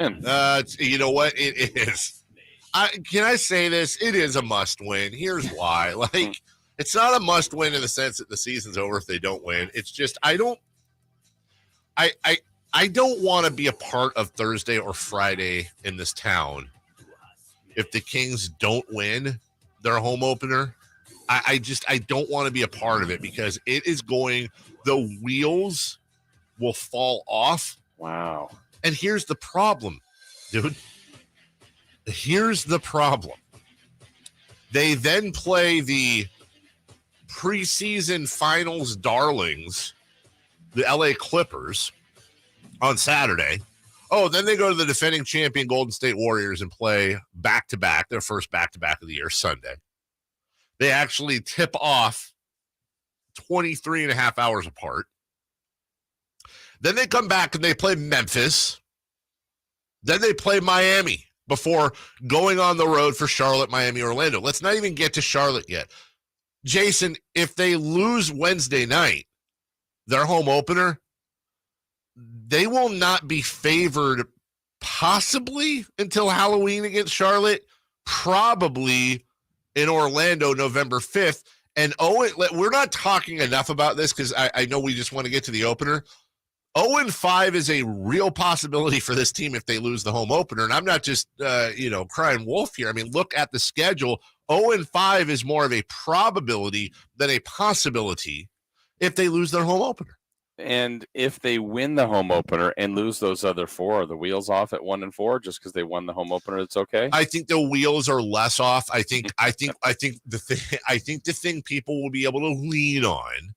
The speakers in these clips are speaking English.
You know what? It is. Can I say this? It is a must win. Here's why. Like, it's not a must win in the sense that the season's over if they don't win. It's just I don't want to be a part of Thursday or Friday in this town if the Kings don't win their home opener. I don't want to be a part of it because it is the wheels will fall off. Wow. And here's the problem, dude. Here's the problem. They then play the preseason finals darlings, the LA Clippers, on Saturday. Oh, then they go to the defending champion Golden State Warriors and play back-to-back, their first back-to-back of the year, Sunday. They actually tip off 23 and a half hours apart. Then they come back and they play Memphis. Then they play Miami before going on the road for Charlotte, Miami, Orlando. Let's not even get to Charlotte yet. Jason, if they lose Wednesday night, their home opener, they will not be favored possibly until Halloween against Charlotte, probably in Orlando November 5th. And we're not talking enough about this because I know we just want to get to the opener. 0-5 is a real possibility for this team if they lose the home opener. And I'm not just, crying wolf here. I mean, look at the schedule. 0-5 is more of a probability than a possibility if they lose their home opener. And if they win the home opener and lose those other four, are the wheels off at 1-4 just because they won the home opener? It's okay. I think the wheels are less off. I think the thing people will be able to lean on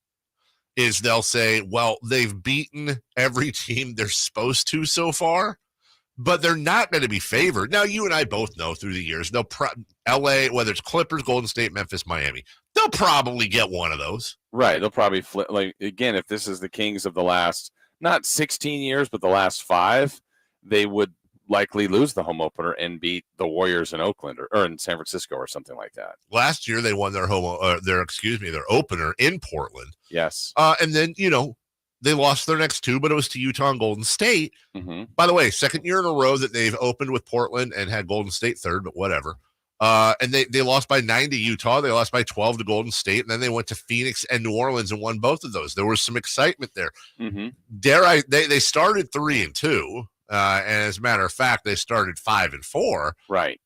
is they'll say, well, they've beaten every team they're supposed to so far, but they're not going to be favored. Now, you and I both know through the years, LA, whether it's Clippers, Golden State, Memphis, Miami, they'll probably get one of those. Right. They'll probably flip. Like, again, if this is the Kings of the last, not 16 years, but the last 5, they would likely lose the home opener and beat the Warriors in Oakland or in San Francisco or something like that. Last year, they won their opener in Portland. Yes. And then, they lost their next 2, but it was to Utah and Golden State. Mm-hmm. By the way, second year in a row that they've opened with Portland and had Golden State third, but whatever. And they lost by 9 to Utah. They lost by 12 to Golden State. And then they went to Phoenix and New Orleans and won both of those. There was some excitement there. Mm-hmm. They started 3-2. And as a matter of fact, they started 5-4. Right.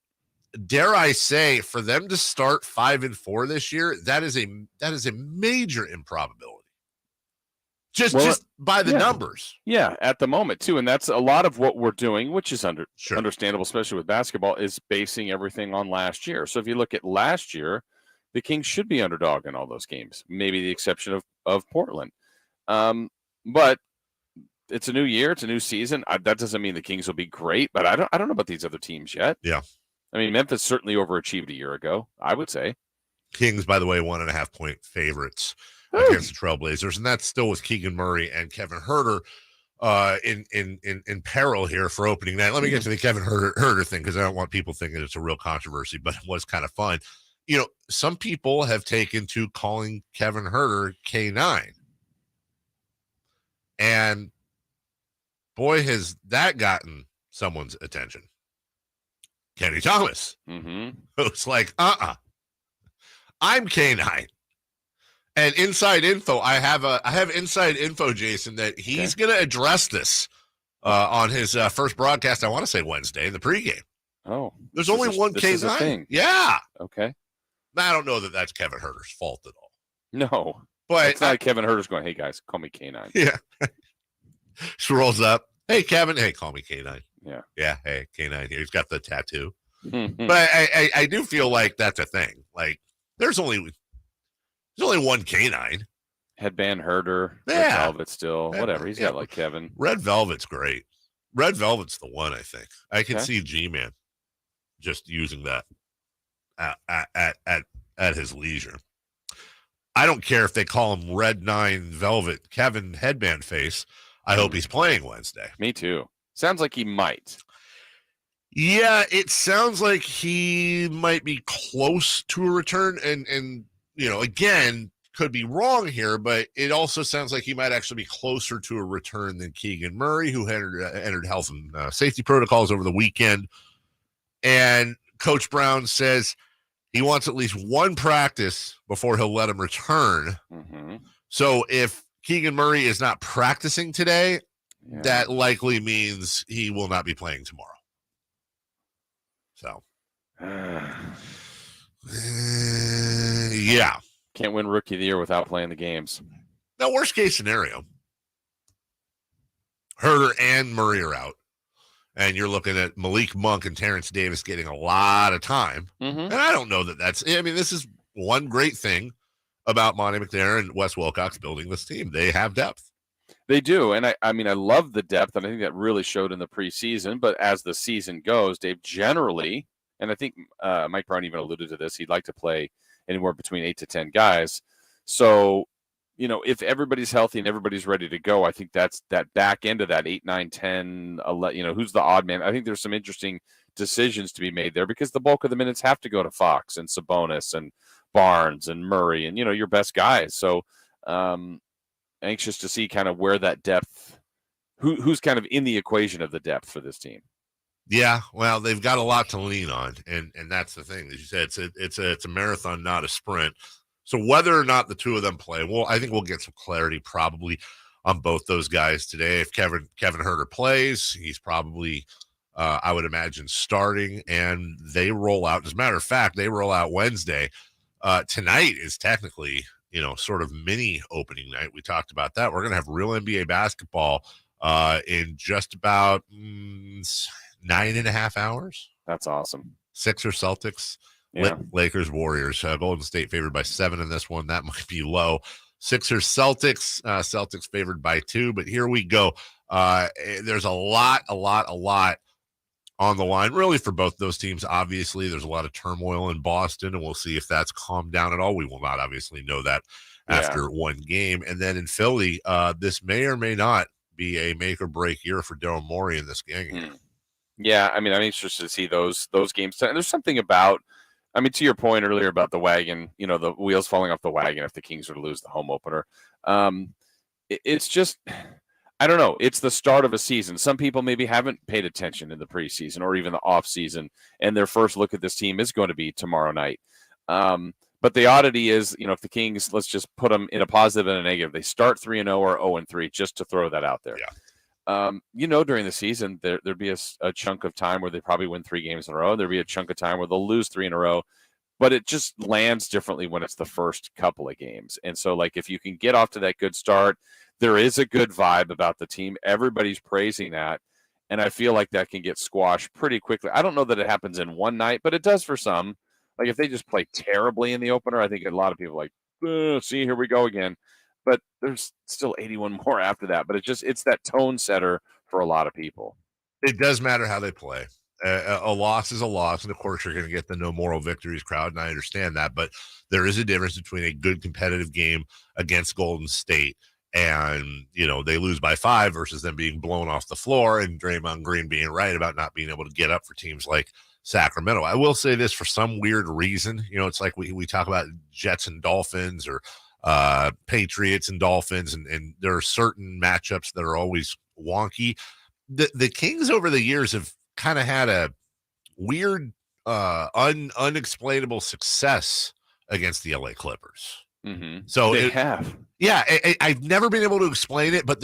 Dare I say, for them to start 5-4 this year, that is a major improbability. Just by the numbers. Yeah, at the moment, too. And that's a lot of what we're doing, which is understandable, especially with basketball, is basing everything on last year. So if you look at last year, the Kings should be underdog in all those games, maybe the exception of Portland. But it's a new year. It's a new season. That doesn't mean the Kings will be great, but I don't know about these other teams yet. Yeah. I mean, Memphis certainly overachieved a year ago, I would say. Kings, by the way, 1.5-point favorites against the Trailblazers, and that's still with Keegan Murray and Kevin Huerter in peril here for opening night. Let me get to the Kevin Huerter thing because I don't want people thinking it's a real controversy, but it was kind of fun. Some people have taken to calling Kevin Huerter K9, and boy, has that gotten someone's attention. Kenny Thomas, who's like, I'm K9. And inside info, I have inside info, Jason, that he's going to address this on his first broadcast. I want to say Wednesday in the pregame. Oh, there's only one K9. Yeah. Okay. I don't know that that's Kevin Huerter's fault at all. No, but it's not Kevin Huerter's going, hey guys, call me K9. Yeah. Scrolls up. Hey Kevin. Hey, call me K9. Yeah. Yeah. Hey, K9 here. He's got the tattoo. Mm-hmm. But I do feel like that's a thing. Like there's only one K9. Headband Huerter. Yeah. Red Velvet still. Whatever. He's got like Kevin. Red Velvet's great. Red Velvet's the one, I think. I can see G-Man just using that at his leisure. I don't care if they call him Red 9 Velvet Kevin Headband Face. I hope he's playing Wednesday. Me too. Sounds like he might. Yeah, it sounds like he might be close to a return. And again, could be wrong here, but it also sounds like he might actually be closer to a return than Keegan Murray, who entered health and safety protocols over the weekend. And Coach Brown says he wants at least one practice before he'll let him return. Mm-hmm. So if Keegan Murray is not practicing today, that likely means he will not be playing tomorrow. So, yeah. Can't win Rookie of the Year without playing the games. Now, worst case scenario, Huerter and Murray are out. And you're looking at Malik Monk and Terrence Davis getting a lot of time. Mm-hmm. And I don't know that this is one great thing about Monty McNair and Wes Wilcox building this team. They have depth. They do. And I love the depth, and I think that really showed in the preseason. But as the season goes, Dave, generally, and I think Mike Brown even alluded to this, he'd like to play anywhere between 8 to 10 guys. So, if everybody's healthy and everybody's ready to go, I think that's that back end of that 8, 9, 10, 11, who's the odd man. I think there's some interesting decisions to be made there because the bulk of the minutes have to go to Fox and Sabonis and Barnes and Murray and, your best guys. So anxious to see kind of where that depth, who's kind of in the equation of the depth for this team. Yeah, well, they've got a lot to lean on, and that's the thing. As you said, it's a marathon, not a sprint. So whether or not the two of them play, well, I think we'll get some clarity probably on both those guys today. If Kevin Huerter plays, he's probably, I would imagine, starting, and they roll out. As a matter of fact, they roll out Wednesday. Tonight is technically, sort of mini opening night. We talked about that. We're going to have real NBA basketball in just about 9.5 hours. That's awesome. Sixers, Celtics, Lakers, Warriors. Golden State favored by 7 in this one. That might be low. Sixers, Celtics. Celtics favored by 2. But here we go. There's a lot on the line, really, for both those teams. Obviously, there's a lot of turmoil in Boston, and we'll see if that's calmed down at all. We will not obviously know that after one game. And then in Philly, this may or may not be a make or break year for Daryl Morey in this game. Yeah, I'm interested to see those games. And there's something about, to your point earlier about the wagon, the wheels falling off the wagon if the Kings were to lose the home opener. It's just, I don't know. It's the start of a season. Some people maybe haven't paid attention in the preseason or even the off season, and their first look at this team is going to be tomorrow night. But the oddity is, if the Kings, let's just put them in a positive and a negative. They start 3-0 or 0-3, just to throw that out there. Yeah. During the season, there'd be a chunk of time where they probably win 3 games in a row. There'd be a chunk of time where they'll lose 3 in a row, but it just lands differently when it's the first couple of games. And so, if you can get off to that good start, there is a good vibe about the team. Everybody's praising that. And I feel like that can get squashed pretty quickly. I don't know that it happens in one night, but it does for some. If they just play terribly in the opener, I think a lot of people are like, see, here we go again. But there's still 81 more after that. But it's that tone setter for a lot of people. It does matter how they play. A loss is a loss. And, of course, you're going to get the no moral victories crowd, and I understand that. But there is a difference between a good competitive game against Golden State and, they lose by 5 versus them being blown off the floor and Draymond Green being right about not being able to get up for teams like Sacramento. I will say this, for some weird reason, it's like we talk about Jets and Dolphins or Patriots and Dolphins, and there are certain matchups that are always wonky. The Kings over the years have kind of had a weird, unexplainable success against the LA Clippers. Mm-hmm. So they have. Yeah, I've never been able to explain it, but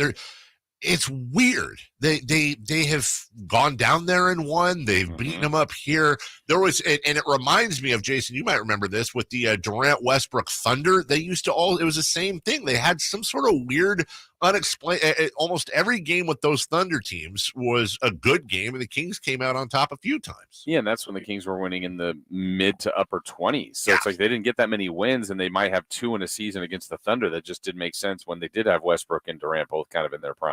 it's weird. They have gone down there and won. They've beaten them up here. There was, and it reminds me of, Jason, you might remember this, with the Durant Westbrook Thunder. They used to it was the same thing. They had some sort of weird, unexplained, almost every game with those Thunder teams was a good game, and the Kings came out on top a few times. Yeah, and that's when the Kings were winning in the mid to upper 20s. So it's like they didn't get that many wins, and they might have 2 in a season against the Thunder. That just didn't make sense when they did have Westbrook and Durant both kind of in their prime.